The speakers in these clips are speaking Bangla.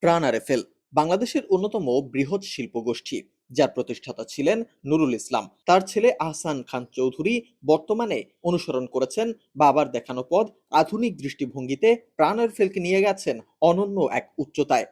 প্রাণ আরএফএল বাংলাদেশের অন্যতম বৃহৎ শিল্পগোষ্ঠী, যার প্রতিষ্ঠাতা ছিলেন নুরুল ইসলাম। তার ছেলে আহসান খান চৌধুরী বর্তমানে অনুসরণ করেছেন বাবার দেখানো পথ। আধুনিক দৃষ্টিভঙ্গিতে প্রাণ আরএফএলকে নিয়ে গেছেন অনন্য এক উচ্চতায়,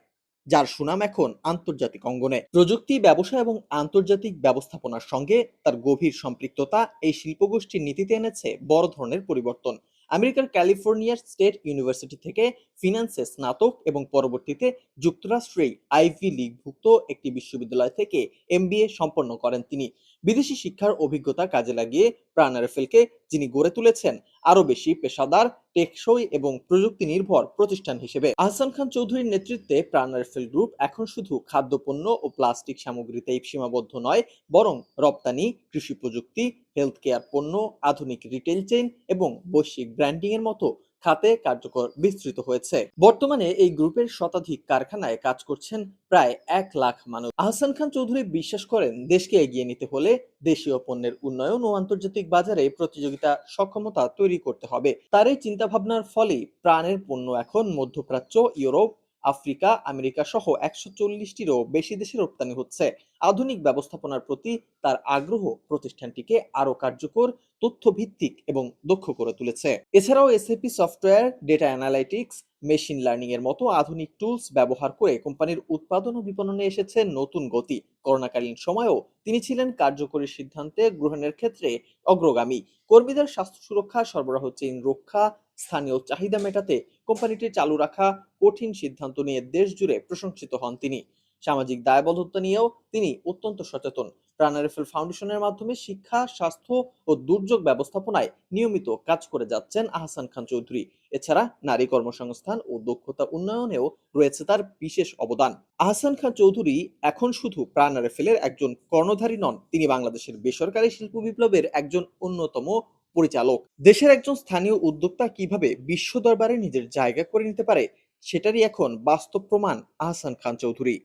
যার সুনাম এখন আন্তর্জাতিক অঙ্গনে। প্রযুক্তি, ব্যবসা এবং আন্তর্জাতিক ব্যবস্থাপনার সঙ্গে তার গভীর সম্পৃক্ততা এই শিল্পগোষ্ঠীর নীতিতে এনেছে বড় ধরনের পরিবর্তন। আমেরিকার ক্যালিফোর্নিয়ার স্টেট ইউনিভার্সিটি থেকে ফিন্যান্সে স্নাতক এবং পরবর্তীতে যুক্তরাষ্ট্রেই আইভি লীগভুক্ত একটি বিশ্ববিদ্যালয় থেকে এমবিএ সম্পন্ন করেন তিনি। বিদেশি শিক্ষার অভিজ্ঞতা কাজে লাগিয়ে প্রাণ আরএফএলকে যিনি গড়ে তুলেছেন আরো বেশি পেশাদার, টেকসই এবং প্রযুক্তি নির্ভর প্রতিষ্ঠান হিসেবে। আহসান খান চৌধুরীর নেতৃত্বে প্রাণ আরএফএল গ্রুপ এখন শুধু খাদ্যপণ্য ও প্লাস্টিক সামগ্রীতেই সীমাবদ্ধ নয়, বরং রপ্তানি, কৃষি প্রযুক্তি, হেলথ কেয়ার পণ্য, আধুনিক রিটেল চেইন এবং বৈশ্বিক ব্র্যান্ডিং এর মতো খাতে কার্যকর বিস্তৃত হয়েছে। বর্তমানে এই গ্রুপের শতাধিক কারখানায় কাজ করছেন প্রায় 1 লাখ মানুষ। আহসান খান চৌধুরী বিশ্বাস করেন, দেশকে এগিয়ে নিতে হলে দেশীয় পণ্যের উন্নয়ন ও আন্তর্জাতিক বাজারে প্রতিযোগিতা সক্ষমতা তৈরি করতে হবে। তার এই চিন্তাভাবনার ফলেই প্রাণের পণ্য এখন মধ্যপ্রাচ্য, ইউরোপ, আফ্রিকা, আমেরিকা সহ 140টিরও বেশি দেশে রপ্তানি হচ্ছে। আধুনিক ব্যবস্থাপনার প্রতি তার আগ্রহ প্রতিষ্ঠানটিকে আরো কার্যকর, তথ্যভিত্তিক এবং দক্ষ করে তুলেছে। এছাড়াও SAP software, data analytics, machine learning এর মতো আধুনিক টুলস ব্যবহার করে কোম্পানির উৎপাদন ও বিপণনে এসেছে নতুন গতি। করোনাকালীন সময়েও তিনি ছিলেন কার্যকরী সিদ্ধান্তে গ্রহণের ক্ষেত্রে অগ্রগামী। কর্মীদের স্বাস্থ্য সুরক্ষা, সরবরাহ চেইন রক্ষা, স্থানীয় চাহিদা মেটাতে কোম্পানিটি চালু রাখা কঠিন সিদ্ধান্ত নিয়ে দেশ জুড়ে প্রশংসিত হন তিনি। সামাজিক দায়বদ্ধতা নিয়েও তিনি অত্যন্ত সচেতন। প্রাণ আরএফএল ফাউন্ডেশনের মাধ্যমে শিক্ষা, স্বাস্থ্য ও দুর্যোগ ব্যবস্থাপনায় নিয়মিত কাজ করে যাচ্ছেন আহসান খান চৌধুরী। এছাড়া নারী কর্মসংস্থান ও দক্ষতা উন্নয়নেও রয়েছে তার বিশেষ অবদান। আহসান খান চৌধুরী এখন শুধু প্রাণ আরএফএল এর একজন কর্ণধারী নন, তিনি বাংলাদেশের বেসরকারি শিল্প বিপ্লবের একজন অন্যতম পরিচালক। দেশের একজন স্থানীয় উদ্যোক্তা কিভাবে বিশ্ব দরবারে নিজের জায়গা করে নিতে পারে, সেটারই এখন বাস্তব প্রমাণ আহসান খান চৌধুরী।